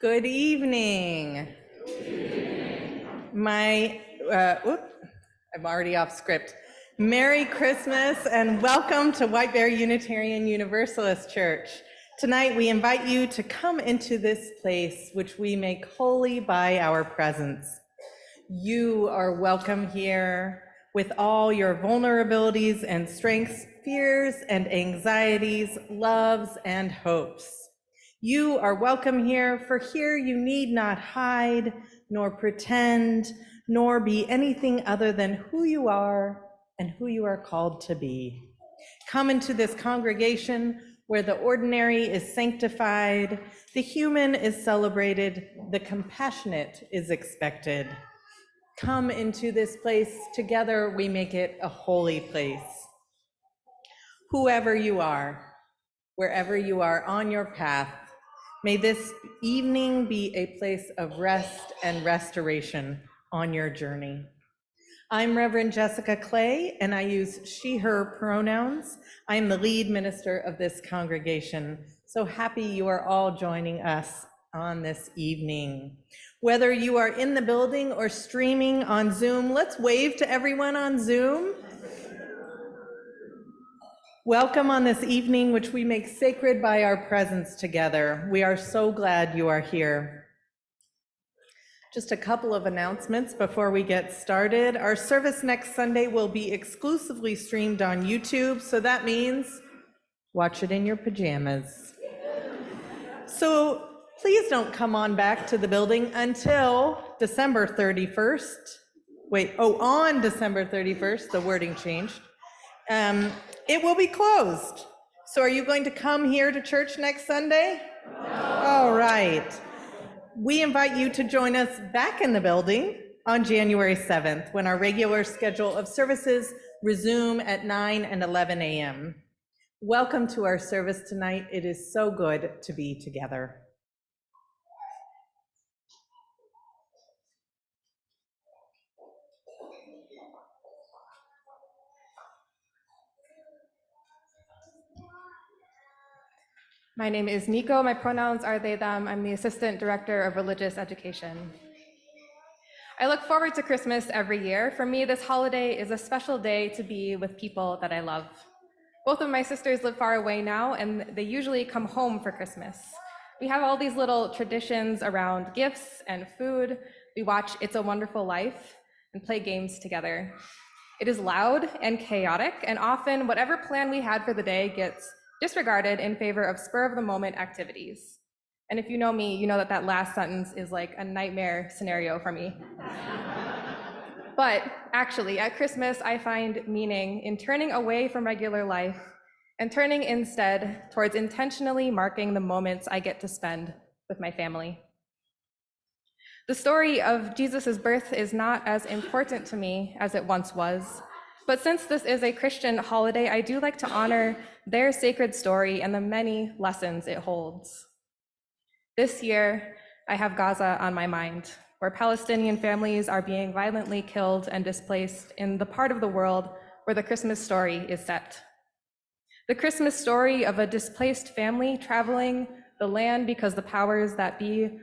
Good evening. I'm already off script. Merry Christmas and welcome to White Bear Unitarian Universalist Church. Tonight we invite you to come into this place which we make holy by our presence. You are welcome here with all your vulnerabilities and strengths, fears and anxieties, loves and hopes. You are welcome here, for here you need not hide, nor pretend, nor be anything other than who you are and who you are called to be. Come into this congregation where the ordinary is sanctified, the human is celebrated, the compassionate is expected. Come into this place, together we make it a holy place. Whoever you are, wherever you are on your path, may this evening be a place of rest and restoration on your journey. I'm Reverend Jessica Clay, and I use she, her pronouns. I'm the lead minister of this congregation. So happy you are all joining us on this evening. Whether you are in the building or streaming on Zoom, let's wave to everyone on Zoom. Welcome on this evening, which we make sacred by our presence together. We are so glad you are here. Just a couple of announcements before we get started. Our service next Sunday will be exclusively streamed on YouTube, so that means watch it in your pajamas. So please don't come on back to the building until December 31st. On December 31st, the wording changed. It will be closed. So are you going to come here to church next Sunday? No. All right. We invite you to join us back in the building on January 7th when our regular schedule of services resume at 9 and 11 a.m. Welcome to our service tonight. It is so good to be together. My name is Nico. My pronouns are they, them. I'm the Assistant Director of Religious Education. I look forward to Christmas every year. For me, this holiday is a special day to be with people that I love. Both of my sisters live far away now, and they usually come home for Christmas. We have all these little traditions around gifts and food. We watch It's a Wonderful Life and play games together. It is loud and chaotic, and often whatever plan we had for the day gets disregarded in favor of spur-of-the-moment activities. And if you know me, you know that that last sentence is like a nightmare scenario for me. But actually, at Christmas, I find meaning in turning away from regular life and turning instead towards intentionally marking the moments I get to spend with my family. The story of Jesus' birth is not as important to me as it once was. But since this is a Christian holiday, I do like to honor their sacred story and the many lessons it holds. This year, I have Gaza on my mind, where Palestinian families are being violently killed and displaced in the part of the world where the Christmas story is set. The Christmas story of a displaced family traveling the land because the powers that be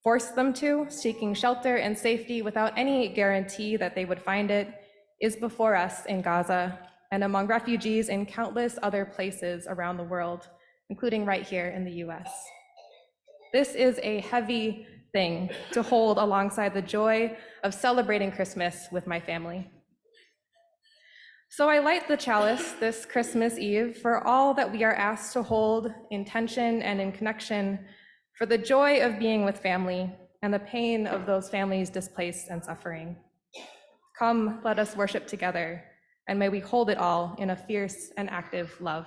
forced them to, seeking shelter and safety without any guarantee that they would find it, is before us in Gaza and among refugees in countless other places around the world, including right here in the US. This is a heavy thing to hold alongside the joy of celebrating Christmas with my family. So I light the chalice this Christmas Eve for all that we are asked to hold in tension and in connection, for the joy of being with family and the pain of those families displaced and suffering. Come, let us worship together, and may we hold it all in a fierce and active love.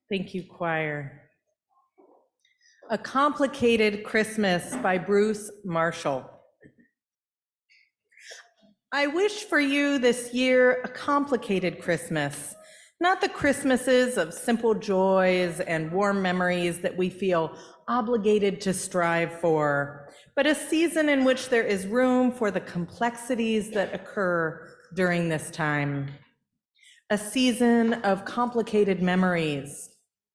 Thank you, choir. A Complicated Christmas by Bruce Marshall. I wish for you this year a complicated Christmas, not the Christmases of simple joys and warm memories that we feel obligated to strive for, but a season in which there is room for the complexities that occur during this time. A season of complicated memories,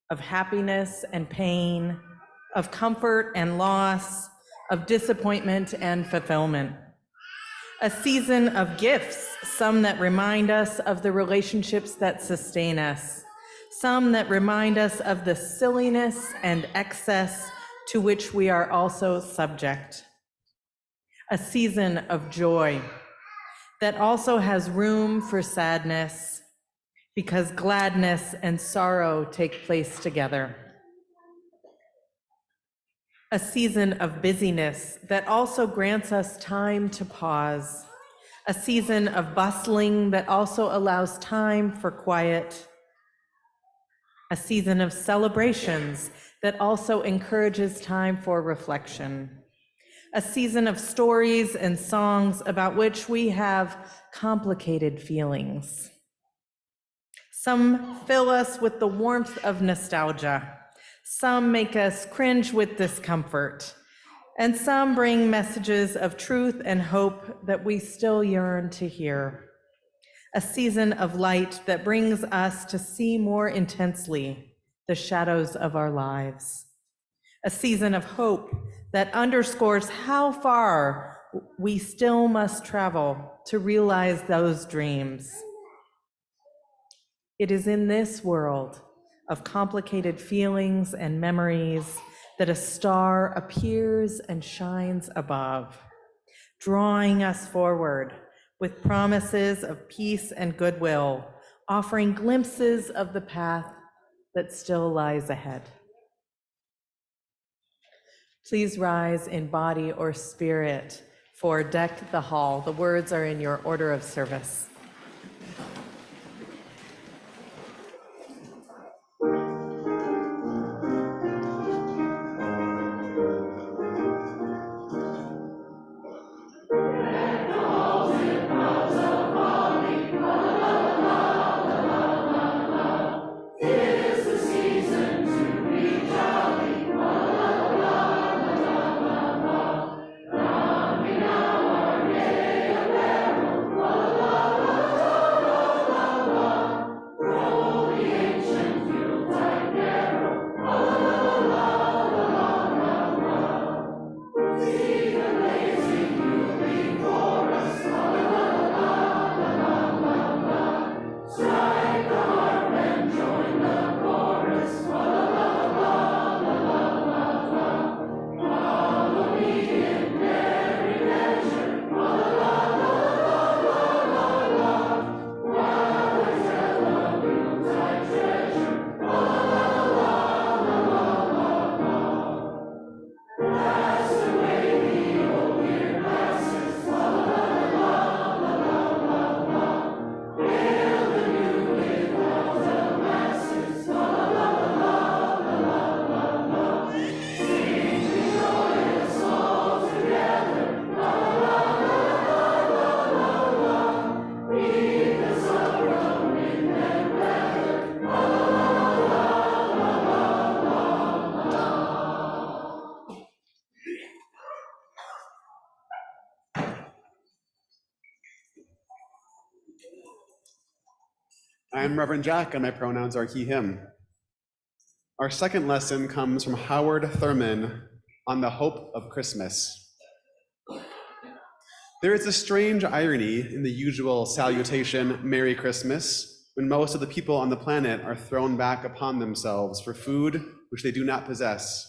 of happiness and pain, of comfort and loss, of disappointment and fulfillment. A season of gifts, some that remind us of the relationships that sustain us, some that remind us of the silliness and excess to which we are also subject. A season of joy that also has room for sadness, because gladness and sorrow take place together. A season of busyness that also grants us time to pause. A season of bustling that also allows time for quiet. A season of celebrations that also encourages time for reflection. A season of stories and songs about which we have complicated feelings. Some fill us with the warmth of nostalgia. Some make us cringe with discomfort. And some bring messages of truth and hope that we still yearn to hear. A season of light that brings us to see more intensely the shadows of our lives. A season of hope that underscores how far we still must travel to realize those dreams. It is in this world of complicated feelings and memories that a star appears and shines above, drawing us forward with promises of peace and goodwill, offering glimpses of the path that still lies ahead. Please rise in body or spirit for Deck the Hall. The words are in your order of service. I'm Reverend Jack, and my pronouns are he, him. Our second lesson comes from Howard Thurman on the hope of Christmas. There is a strange irony in the usual salutation, Merry Christmas, when most of the people on the planet are thrown back upon themselves for food which they do not possess,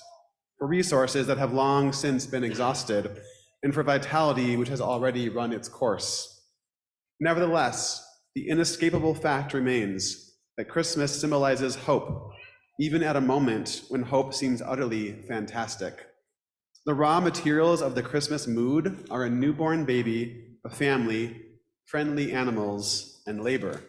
for resources that have long since been exhausted, and for vitality which has already run its course. Nevertheless, the inescapable fact remains that Christmas symbolizes hope, even at a moment when hope seems utterly fantastic. The raw materials of the Christmas mood are a newborn baby, a family, friendly animals, and labor.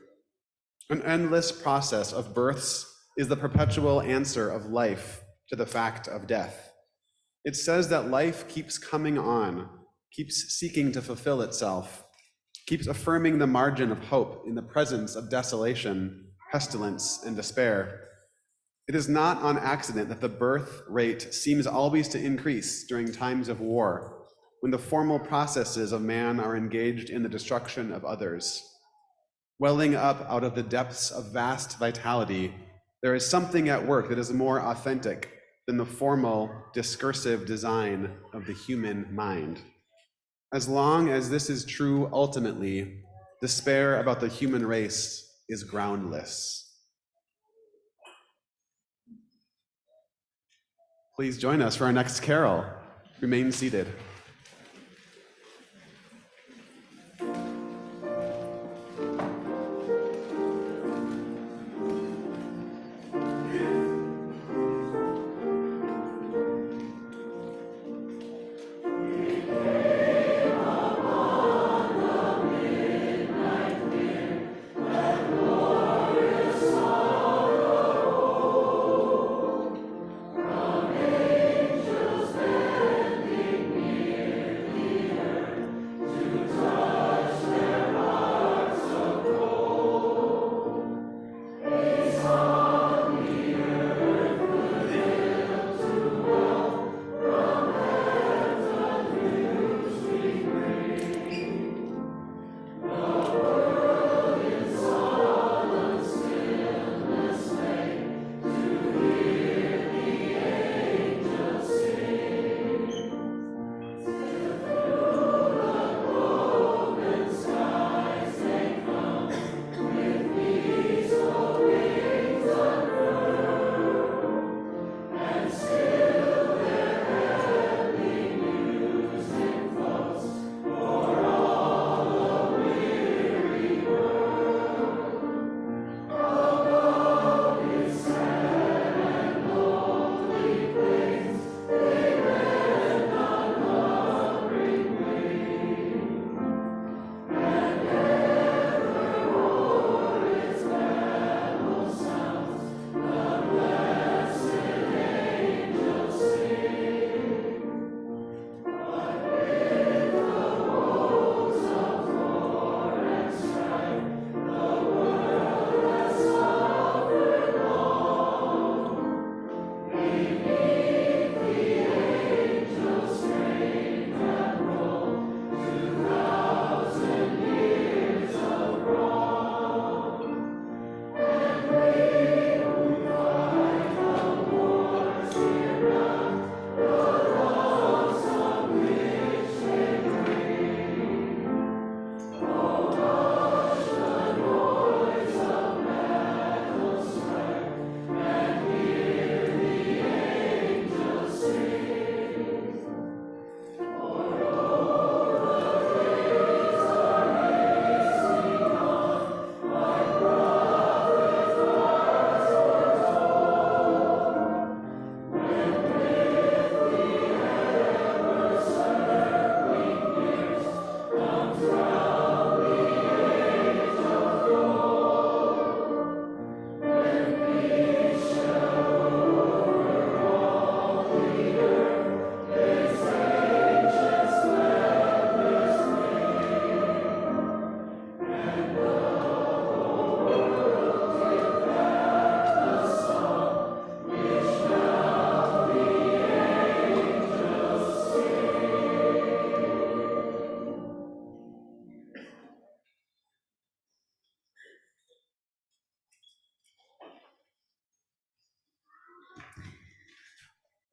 An endless process of births, is the perpetual answer of life to the fact of death. It says that life keeps coming on, keeps seeking to fulfill itself, keeps affirming the margin of hope in the presence of desolation, pestilence, and despair. It is not on accident that the birth rate seems always to increase during times of war, when the formal processes of man are engaged in the destruction of others. Welling up out of the depths of vast vitality, there is something at work that is more authentic than the formal, discursive design of the human mind. As long as this is true ultimately, despair about the human race is groundless. Please join us for our next carol. Remain seated.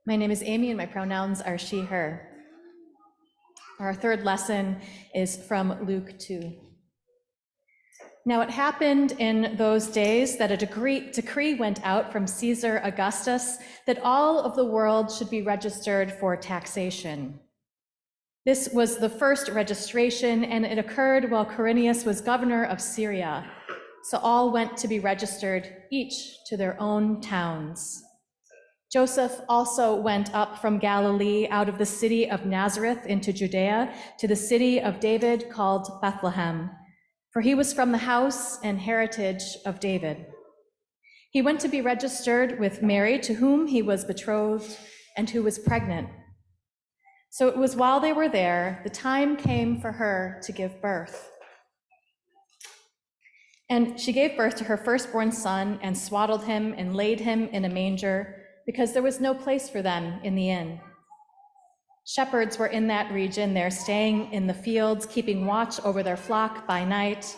My name is Amy and my pronouns are she, her. Our third lesson is from Luke 2. Now it happened in those days that a decree went out from Caesar Augustus that all of the world should be registered for taxation. This was the first registration, and it occurred while Quirinius was governor of Syria. So all went to be registered, each to their own towns. Joseph also went up from Galilee out of the city of Nazareth into Judea to the city of David called Bethlehem, for he was from the house and heritage of David. He went to be registered with Mary, to whom he was betrothed and who was pregnant. So it was while they were there, the time came for her to give birth. And she gave birth to her firstborn son and swaddled him and laid him in a manger because there was no place for them in the inn. Shepherds were in that region there, staying in the fields, keeping watch over their flock by night.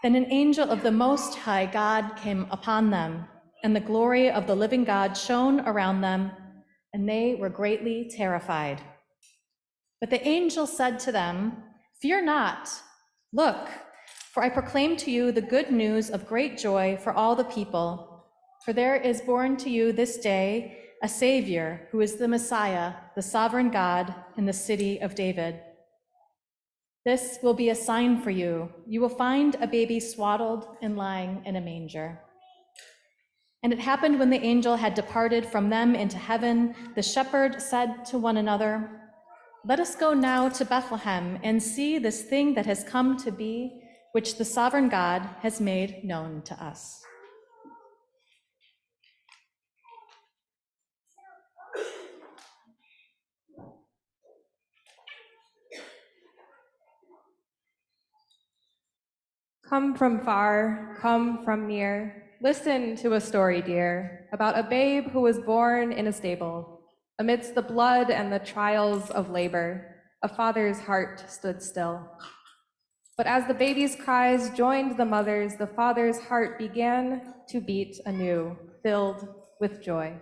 Then an angel of the Most High God came upon them, and the glory of the living God shone around them, and they were greatly terrified. But the angel said to them, "Fear not. Look, for I proclaim to you the good news of great joy for all the people. For there is born to you this day a Savior who is the Messiah, the sovereign God, in the city of David. This will be a sign for you. You will find a baby swaddled and lying in a manger." And it happened when the angel had departed from them into heaven, the shepherd said to one another, "Let us go now to Bethlehem and see this thing that has come to be, which the sovereign God has made known to us." Come from far, come from near, listen to a story, dear, about a babe who was born in a stable. Amidst the blood and the trials of labor, a father's heart stood still. But as the baby's cries joined the mother's, the father's heart began to beat anew, filled with joy.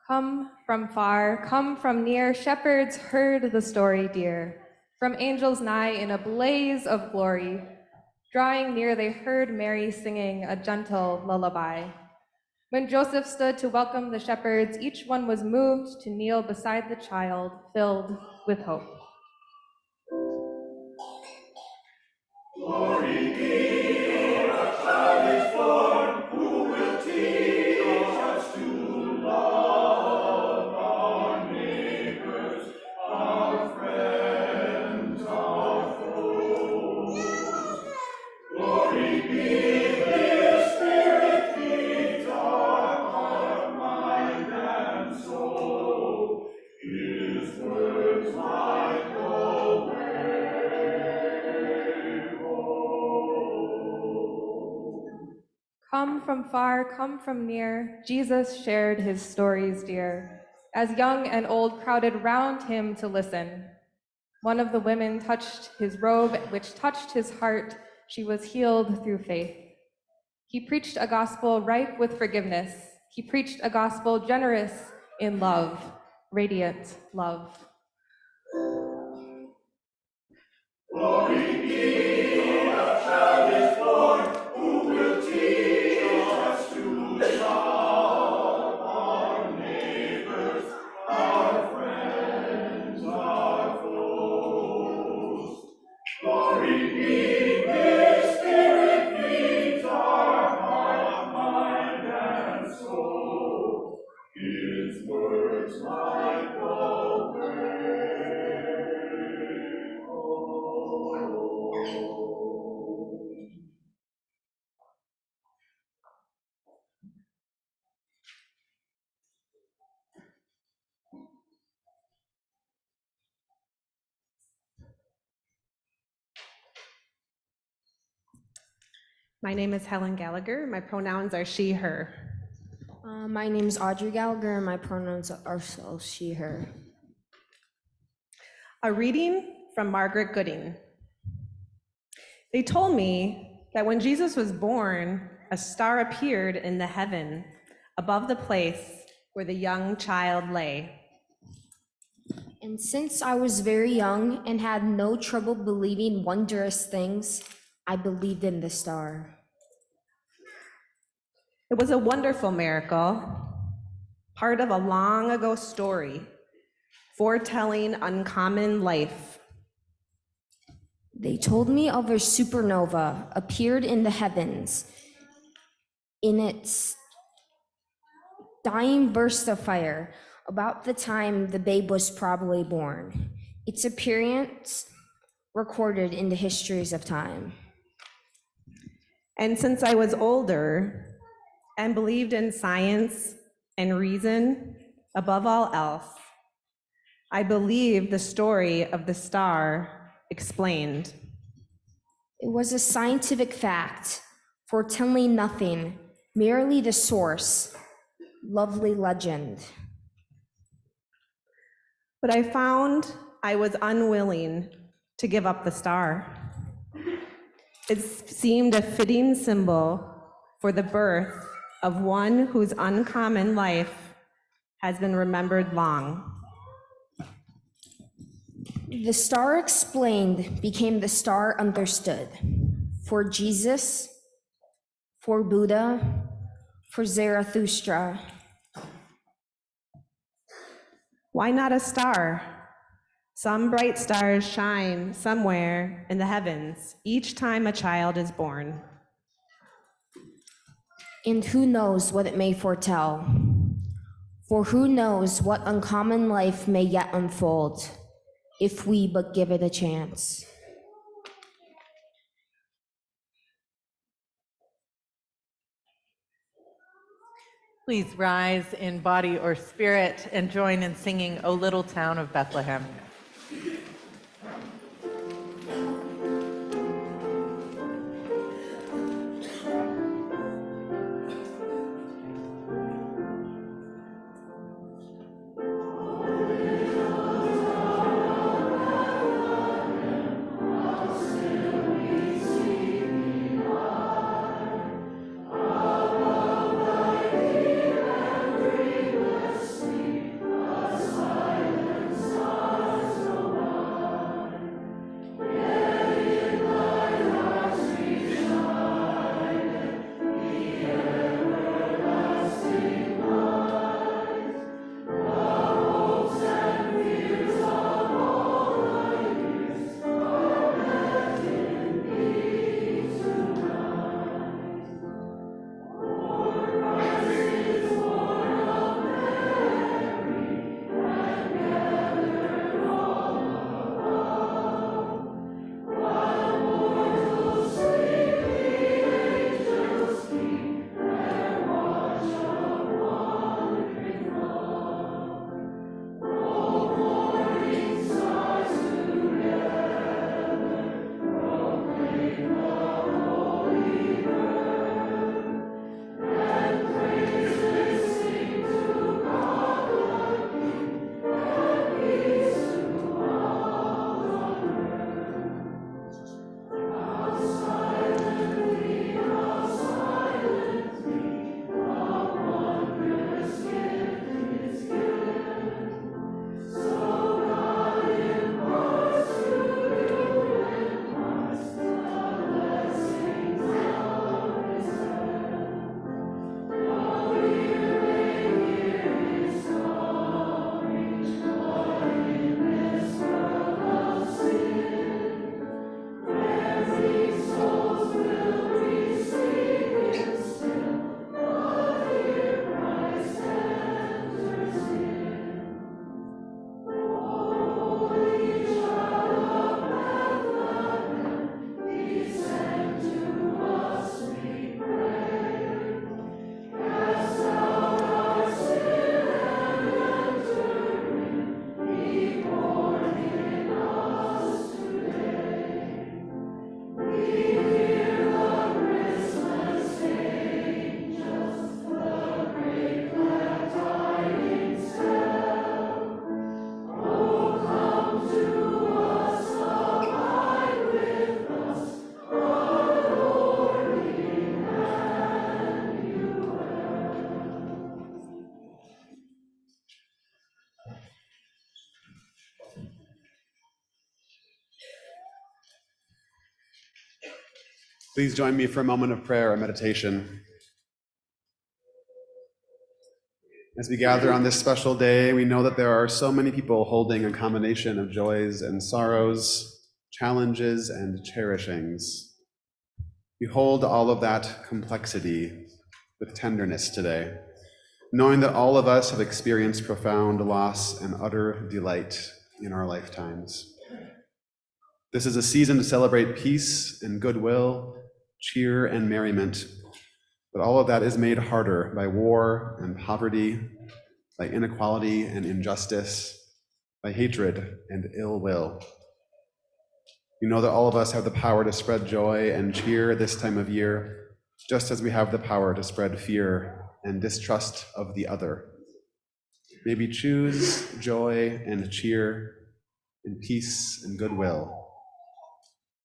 Come from far, come from near, shepherds heard the story dear. From angels nigh in a blaze of glory, drawing near they heard Mary singing a gentle lullaby. When Joseph stood to welcome the shepherds, each one was moved to kneel beside the child, filled with hope. Glory be, a child is born, who will teach us to love our neighbors, our friends, our foes. Glory be, His Spirit feeds our heart, mind, and soul. His words like the Come from far, come from near, Jesus shared his stories dear, as young and old crowded round him to listen. One of the women touched his robe, which touched his heart. She was healed through faith. He preached a gospel ripe with forgiveness. He preached a gospel generous in love, radiant love. glory be, a child is born, who will teach us to love our neighbors, our friends, our foes. Glory be, His Spirit feeds our heart, mind, and soul. His words like the way. My name is Helen Gallagher. My pronouns are she, her. My name is Audrey Gallagher, and my pronouns are also she, her. A reading from Margaret Gooding. They told me that when Jesus was born, a star appeared in the heaven above the place where the young child lay. And since I was very young and had no trouble believing wondrous things, I believed in the star. It was a wonderful miracle, part of a long ago story, foretelling uncommon life. They told me of a supernova appeared in the heavens. In its dying burst of fire, about the time the babe was probably born. Its appearance recorded in the histories of time. And since I was older and believed in science and reason above all else, I believed the story of the star explained. It was a scientific fact, foretelling nothing, merely the source, lovely legend. But I found I was unwilling to give up the star. It seemed a fitting symbol for the birth of one whose uncommon life has been remembered long. The star explained became the star understood. For Jesus, for Buddha, for Zarathustra. Why not a star? Some bright stars shine somewhere in the heavens each time a child is born. And who knows what it may foretell? For who knows what uncommon life may yet unfold, if we but give it a chance. Please rise in body or spirit and join in singing O Little Town of Bethlehem. Please join me for a moment of prayer or meditation. As we gather on this special day, we know that there are so many people holding a combination of joys and sorrows, challenges and cherishings. We hold all of that complexity with tenderness today, knowing that all of us have experienced profound loss and utter delight in our lifetimes. This is a season to celebrate peace and goodwill, cheer and merriment, but all of that is made harder by war and poverty, by inequality and injustice, by hatred and ill will. We know that all of us have the power to spread joy and cheer this time of year, just as we have the power to spread fear and distrust of the other. May we choose joy and cheer and peace and goodwill.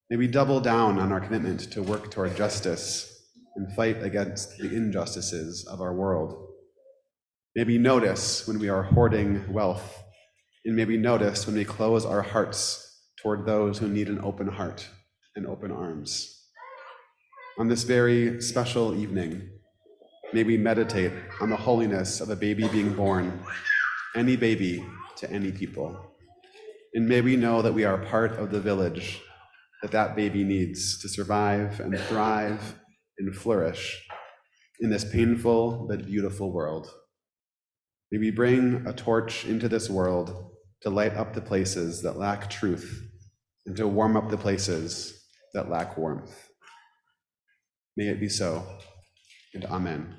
May we double down on our commitment to work toward justice and fight against the injustices of our world. May we notice when we are hoarding wealth, and may we notice when we close our hearts toward those who need an open heart and open arms. On this very special evening, may we meditate on the holiness of a baby being born, any baby to any people. And may we know that we are part of the village that baby needs to survive and thrive and flourish in this painful but beautiful world. May we bring a torch into this world to light up the places that lack truth and to warm up the places that lack warmth. May it be so, and amen.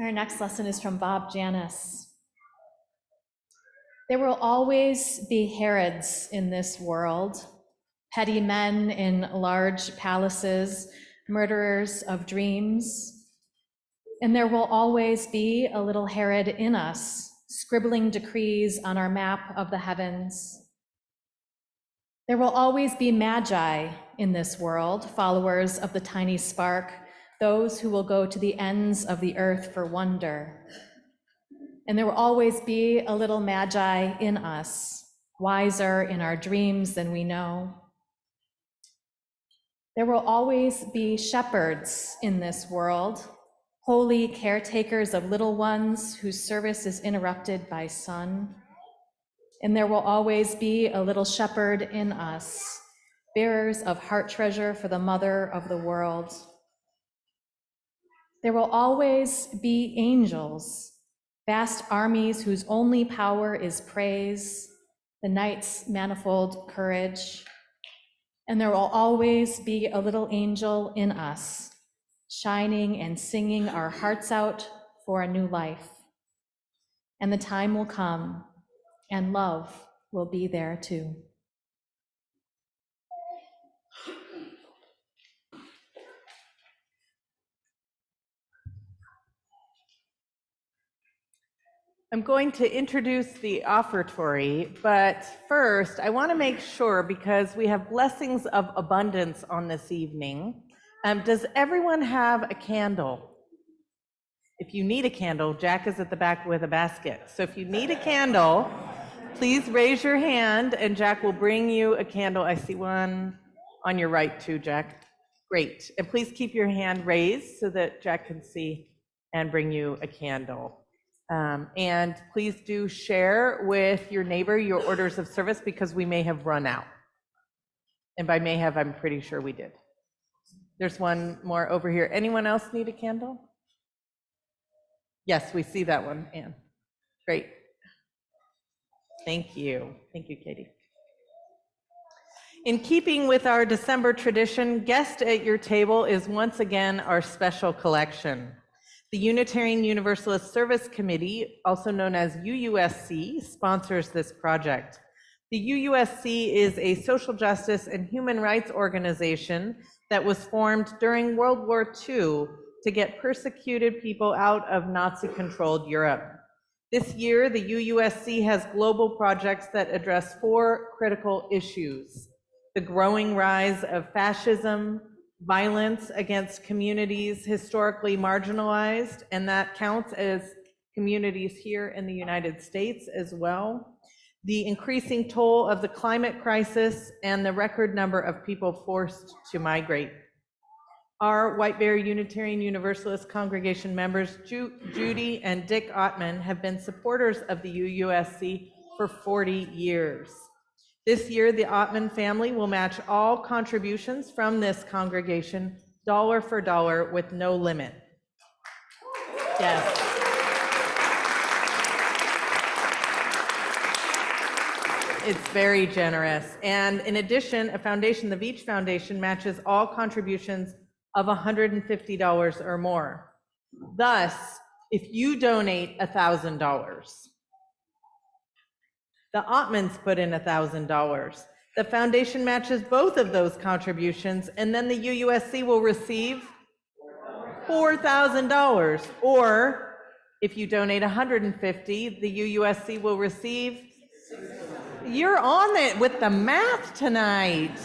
Our next lesson is from Bob Janis. There will always be Herods in this world, petty men in large palaces, murderers of dreams. And there will always be a little Herod in us, scribbling decrees on our map of the heavens. There will always be magi in this world, followers of the tiny spark, those who will go to the ends of the earth for wonder. And there will always be a little magi in us, wiser in our dreams than we know. There will always be shepherds in this world, holy caretakers of little ones whose service is interrupted by sun. And there will always be a little shepherd in us, bearers of heart treasure for the mother of the world. There will always be angels, vast armies whose only power is praise, the night's manifold courage. And there will always be a little angel in us, shining and singing our hearts out for a new life. And the time will come, and love will be there too. I'm going to introduce the offertory, but first I want to make sure, because we have blessings of abundance on this evening, does everyone have a candle? If you need a candle, Jack is at the back with a basket. So if you need a candle, please raise your hand and Jack will bring you a candle. I see one on your right too, Jack. Great. And please keep your hand raised so that Jack can see and bring you a candle. And please do share with your neighbor your orders of service, because we may have run out. And by may have, I'm pretty sure we did. There's one more over here. Anyone else need a candle? Yes, we see that one, Anne. Great. Thank you. Thank you, Katie. In keeping with our December tradition, guest at your table is once again our special collection. The Unitarian Universalist Service Committee, also known as UUSC, sponsors this project. The UUSC is a social justice and human rights organization that was formed during World War II to get persecuted people out of Nazi-controlled Europe. This year, the UUSC has global projects that address 4 critical issues: the growing rise of fascism, violence against communities historically marginalized, and that counts as communities here in the United States as well, the increasing toll of the climate crisis, and the record number of people forced to migrate. Our White Bear Unitarian Universalist congregation members, Judy and Dick Ottman, have been supporters of the UUSC for 40 years. This year, the Ottman family will match all contributions from this congregation, dollar for dollar, with no limit. Yes. It's very generous. And in addition, a foundation, the Veach Foundation, matches all contributions of $150 or more. Thus, if you donate $1,000, the Ottmans put in $1,000. The foundation matches both of those contributions, and then the UUSC will receive $4,000. Or if you donate $150, the UUSC will receive. You're on it with the math tonight.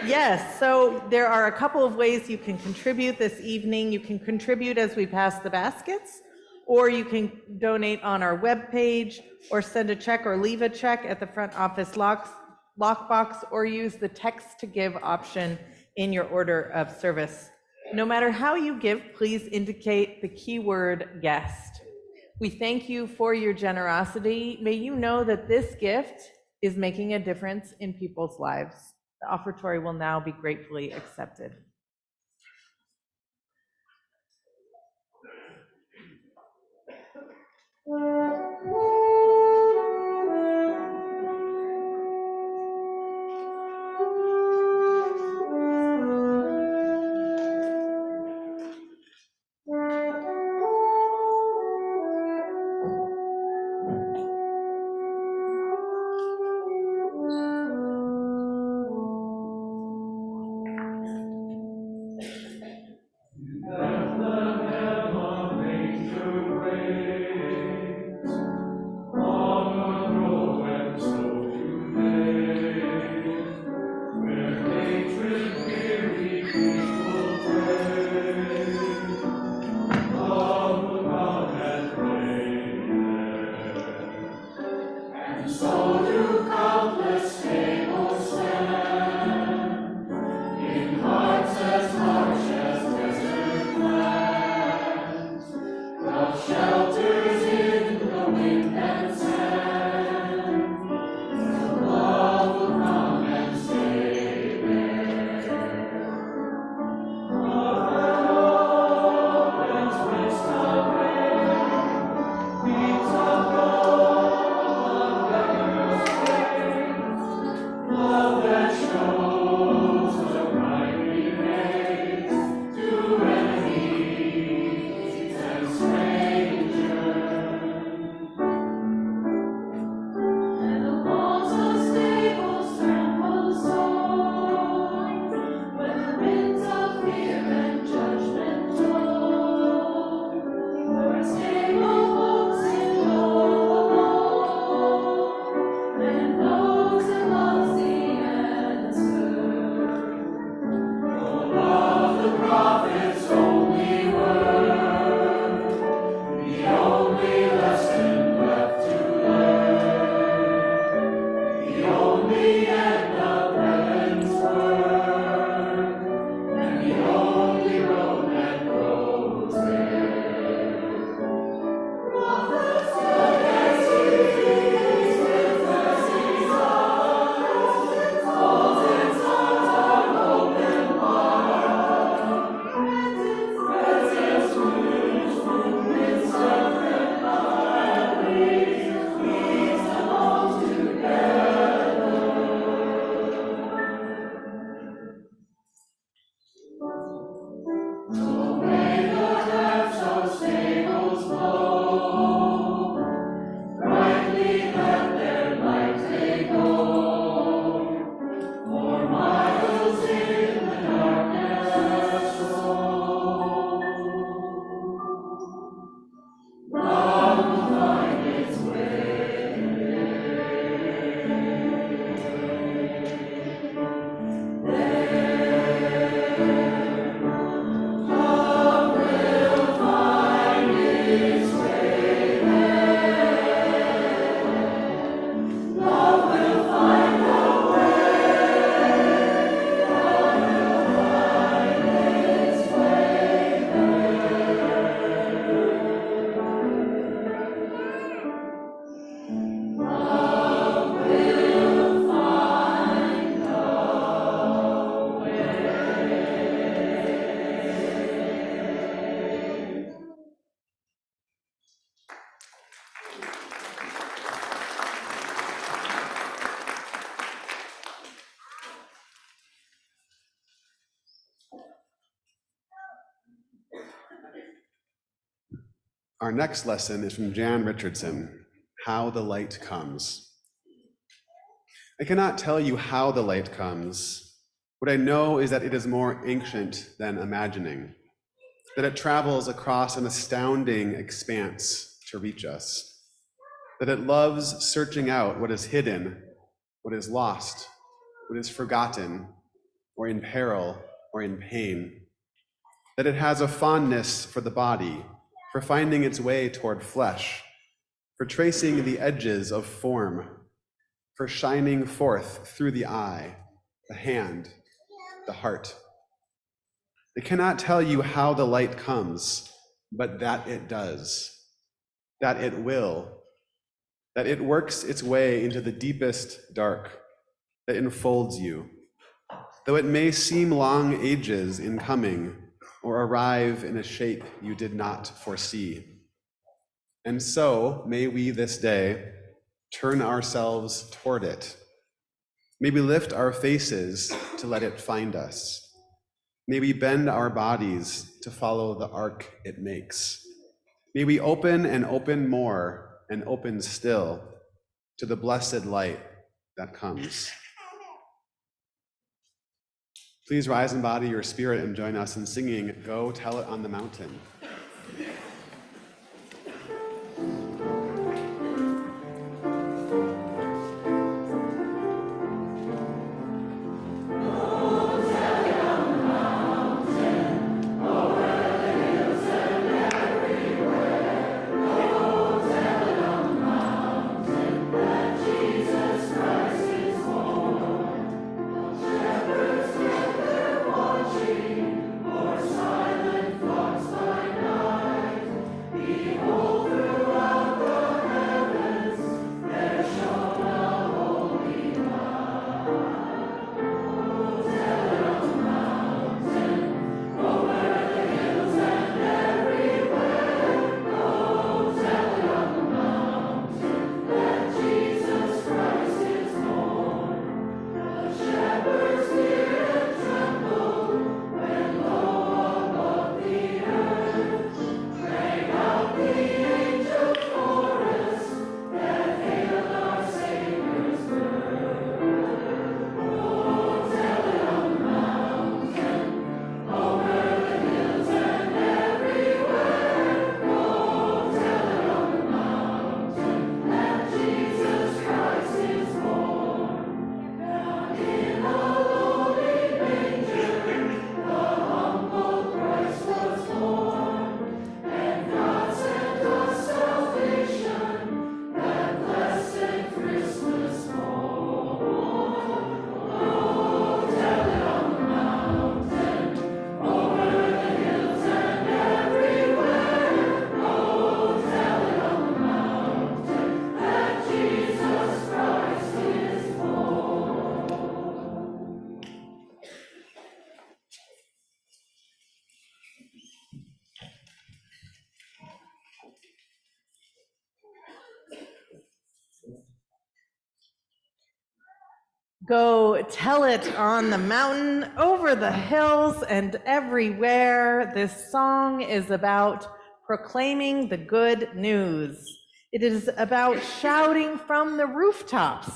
Yes, so there are a couple of ways you can contribute this evening. You can contribute as we pass the baskets, or you can donate on our webpage, or send a check or leave a check at the front office lockbox, or use the text to give option in your order of service. No matter how you give, please indicate the keyword guest. We thank you for your generosity. May you know that this gift is making a difference in people's lives. The offertory will now be gratefully accepted. Our next lesson is from Jan Richardson, How the Light Comes. I cannot tell you how the light comes. What I know is that it is more ancient than imagining, that it travels across an astounding expanse to reach us, that it loves searching out what is hidden, what is lost, what is forgotten, or in peril, or in pain, that it has a fondness for the body, for finding its way toward flesh, for tracing the edges of form, for shining forth through the eye, the hand, the heart. I cannot tell you how the light comes, but that it does, that it will, that it works its way into the deepest dark, that enfolds you, though it may seem long ages in coming, or arrive in a shape you did not foresee. And so may we this day turn ourselves toward it. May we lift our faces to let it find us. May we bend our bodies to follow the arc it makes. May we open and open more and open still to the blessed light that comes. Please rise in body or spirit and join us in singing, Go Tell It on the Mountain. Jesus Go tell it on the mountain, over the hills, and everywhere. This song is about proclaiming the good news. It is about shouting from the rooftops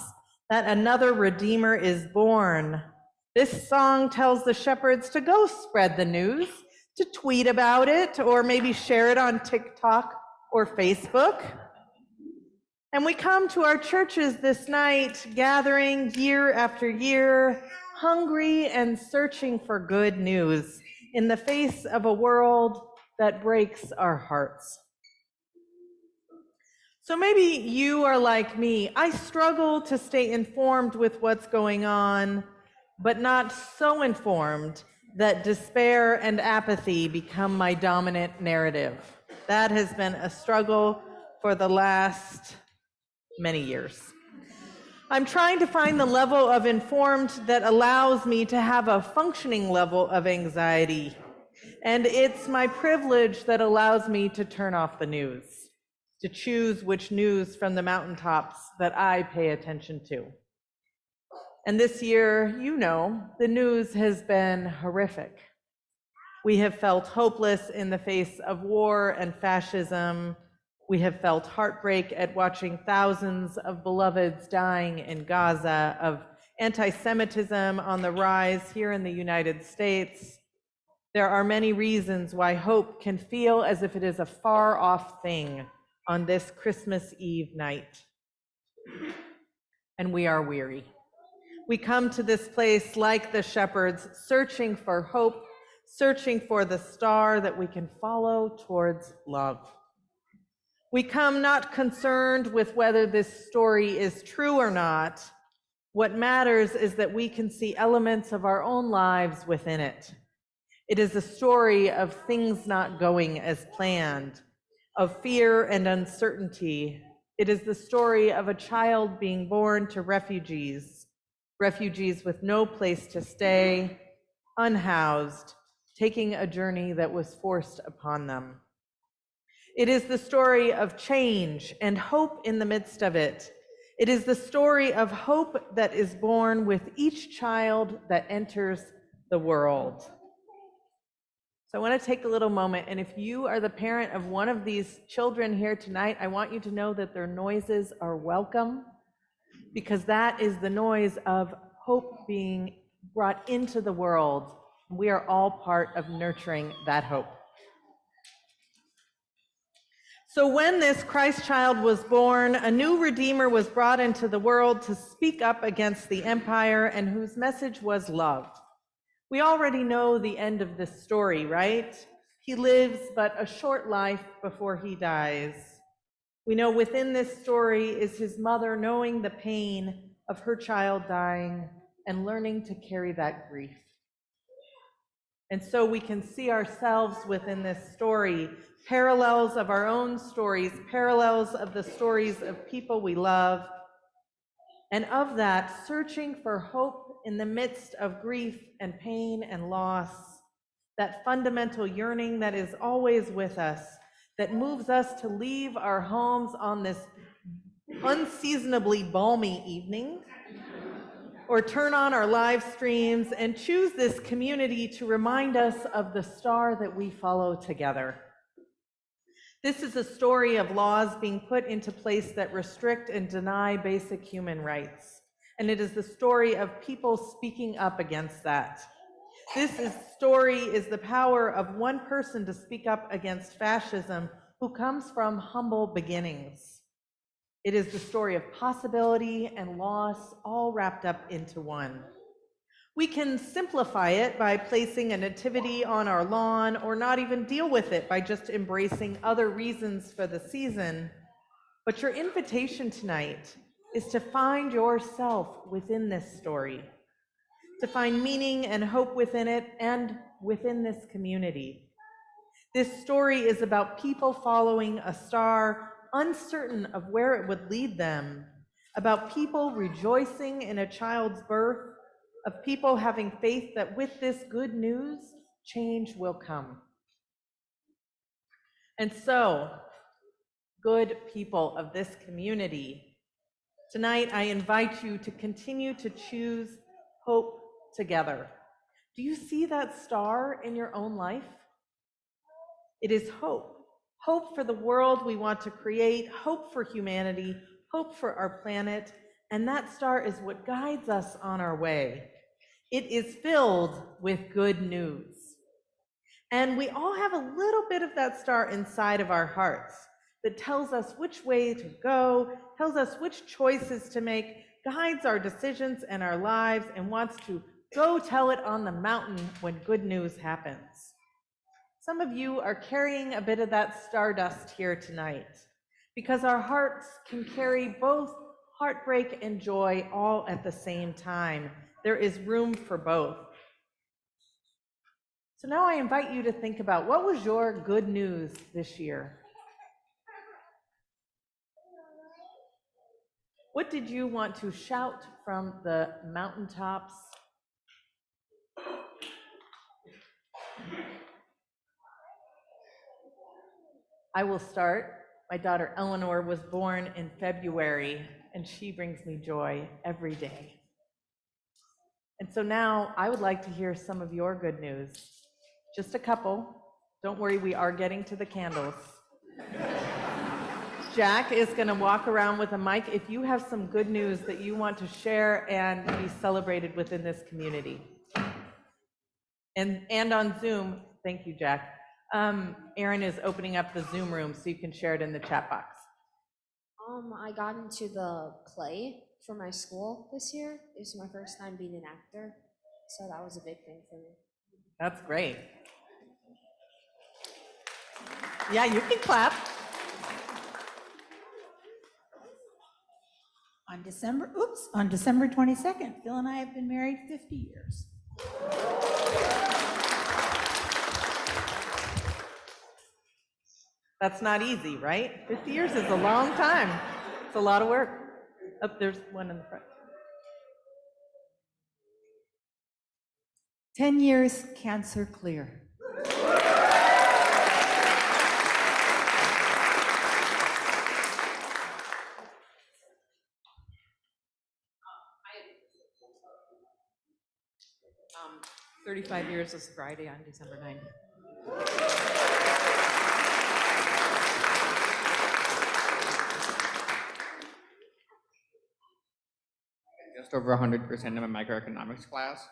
that another Redeemer is born. This song tells the shepherds to go spread the news, to tweet about it, or maybe share it on TikTok or Facebook. And we come to our churches this night, gathering year after year, hungry and searching for good news in the face of a world that breaks our hearts. So maybe you are like me. I struggle to stay informed with what's going on, but not so informed that despair and apathy become my dominant narrative. That has been a struggle for the last many years. I'm trying to find the level of informed that allows me to have a functioning level of anxiety. And it's my privilege that allows me to turn off the news, to choose which news from the mountaintops that I pay attention to. And this year, you know, the news has been horrific. We have felt hopeless in the face of war and fascism. We have felt heartbreak at watching thousands of beloveds dying in Gaza, of anti-Semitism on the rise here in the United States. There are many reasons why hope can feel as if it is a far-off thing on this Christmas Eve night. And we are weary. We come to this place like the shepherds, searching for hope, searching for the star that we can follow towards love. We come not concerned with whether this story is true or not. What matters is that we can see elements of our own lives within it. It is a story of things not going as planned, of fear and uncertainty. It is the story of a child being born to refugees, refugees with no place to stay, unhoused, taking a journey that was forced upon them. It is the story of change and hope in the midst of it. It is the story of hope that is born with each child that enters the world. So I want to take a little moment, and if you are the parent of one of these children here tonight, I want you to know that their noises are welcome, because that is the noise of hope being brought into the world. We are all part of nurturing that hope. So when this Christ child was born, a new Redeemer was brought into the world to speak up against the empire, and whose message was love. We already know the end of this story, right? He lives but a short life before he dies. We know within this story is his mother knowing the pain of her child dying and learning to carry that grief. And so we can see ourselves within this story, parallels of our own stories, parallels of the stories of people we love, and of that, searching for hope in the midst of grief and pain and loss, that fundamental yearning that is always with us, that moves us to leave our homes on this unseasonably balmy evening, or turn on our live streams and choose this community to remind us of the star that we follow together. This is a story of laws being put into place that restrict and deny basic human rights. And it is the story of people speaking up against that. Story is the power of one person to speak up against fascism who comes from humble beginnings. It is the story of possibility and loss all wrapped up into one. We can simplify it by placing a nativity on our lawn, or not even deal with it by just embracing other reasons for the season. But your invitation tonight is to find yourself within this story, to find meaning and hope within it and within this community. This story is about people following a star, uncertain of where it would lead them, about people rejoicing in a child's birth, of people having faith that with this good news, change will come. And so, good people of this community, Tonight, I invite you to continue to choose hope together. Do you see that star in your own life? It is hope. Hope for the world we want to create, hope for humanity, hope for our planet, and that star is what guides us on our way. It is filled with good news. And we all have a little bit of that star inside of our hearts that tells us which way to go, tells us which choices to make, guides our decisions and our lives, and wants to go tell it on the mountain when good news happens. Some of you are carrying a bit of that stardust here tonight because our hearts can carry both heartbreak and joy all at the same time. There is room for both. So now I invite you to think about, what was your good news this year? What did you want to shout from the mountaintops? I will start. My daughter Eleanor was born in February, and she brings me joy every day. And so now I would like to hear some of your good news. Just a couple. Don't worry, we are getting to the candles. Jack is going to walk around with a mic if you have some good news that you want to share and be celebrated within this community. And on Zoom, thank you, Jack. Erin is opening up the Zoom room so you can share it in the chat box. I got into the play for my school this year. It was my first time being an actor, so that was a big thing for me. That's great. Yeah, you can clap. On December 22nd, Phil and I have been married 50 years. That's not easy, right? 50 years is a long time. It's a lot of work. Oh, there's one in the front. 10 years cancer clear. Um, 35 years this Friday on December 9th. Just over 100% in my microeconomics class.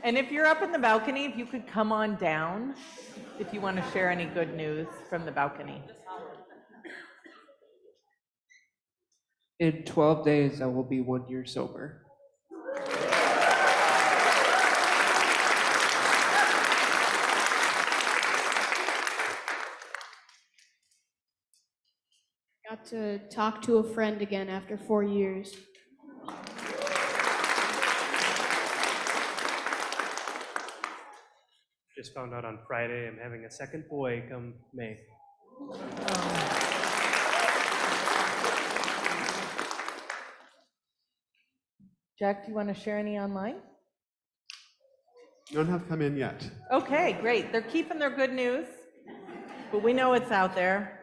And if you're up in the balcony, if you could come on down, if you want to share any good news from the balcony. In 12 days, I will be 1 year sober. Got to talk to a friend again after 4 years. Just found out on Friday I'm having a second boy come May. Jack, do you want to share any online? None have come in yet. Okay, great. They're keeping their good news, but we know it's out there.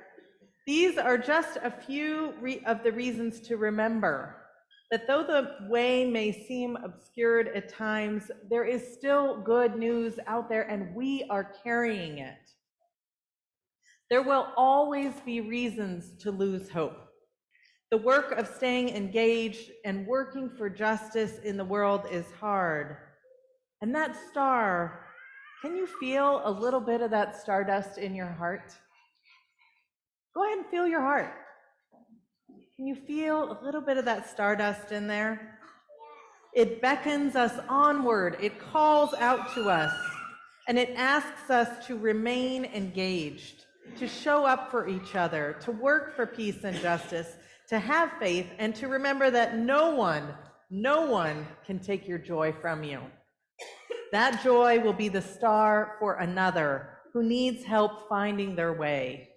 These are just a few of the reasons to remember that though the way may seem obscured at times, there is still good news out there and we are carrying it. There will always be reasons to lose hope. The work of staying engaged and working for justice in the world is hard. And that star, can you feel a little bit of that stardust in your heart? Go ahead and feel your heart. Can you feel a little bit of that stardust in there? It beckons us onward. It calls out to us. And it asks us to remain engaged, to show up for each other, to work for peace and justice, to have faith, and to remember that no one can take your joy from you. That joy will be the star for another who needs help finding their way.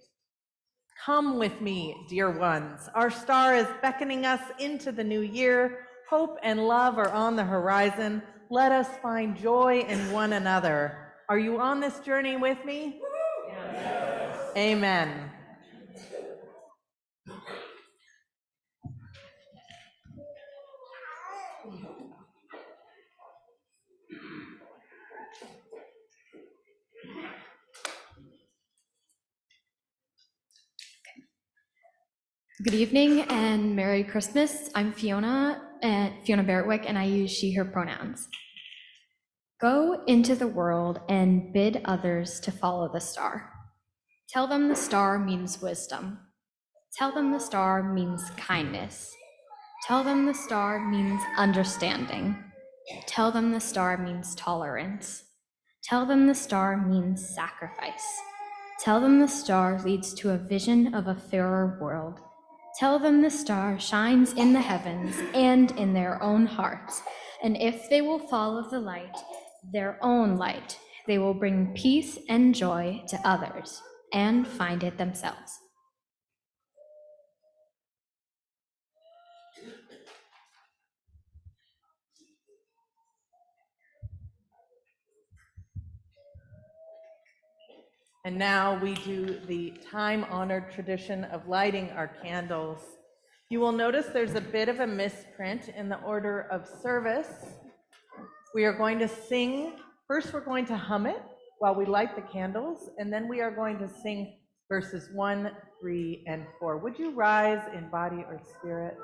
Come with me, dear ones. Our star is beckoning us into the new year. Hope and love are on the horizon. Let us find joy in one another. Are you on this journey with me? Yes. Amen. Good evening and Merry Christmas. I'm Fiona Barrettwick, and I use she, her pronouns. Go into the world and bid others to follow the star. Tell them the star means wisdom. Tell them the star means kindness. Tell them the star means understanding. Tell them the star means tolerance. Tell them the star means sacrifice. Tell them the star leads to a vision of a fairer world. Tell them the star shines in the heavens and in their own hearts. And if they will follow the light, their own light, they will bring peace and joy to others and find it themselves. And now we do the time-honored tradition of lighting our candles. You will notice there's a bit of a misprint in the order of service. We are going to sing, first we're going to hum it while we light the candles, and then we are going to sing verses 1, 3, and 4. Would you rise in body or spirit?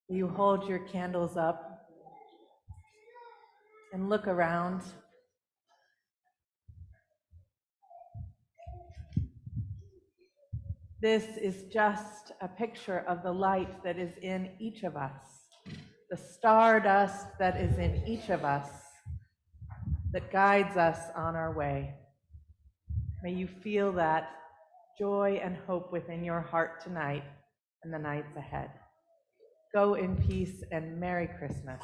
Will you hold your candles up and look around? This is just a picture of the light that is in each of us, the stardust that is in each of us that guides us on our way. May you feel that joy and hope within your heart tonight and the nights ahead. Go in peace and Merry Christmas.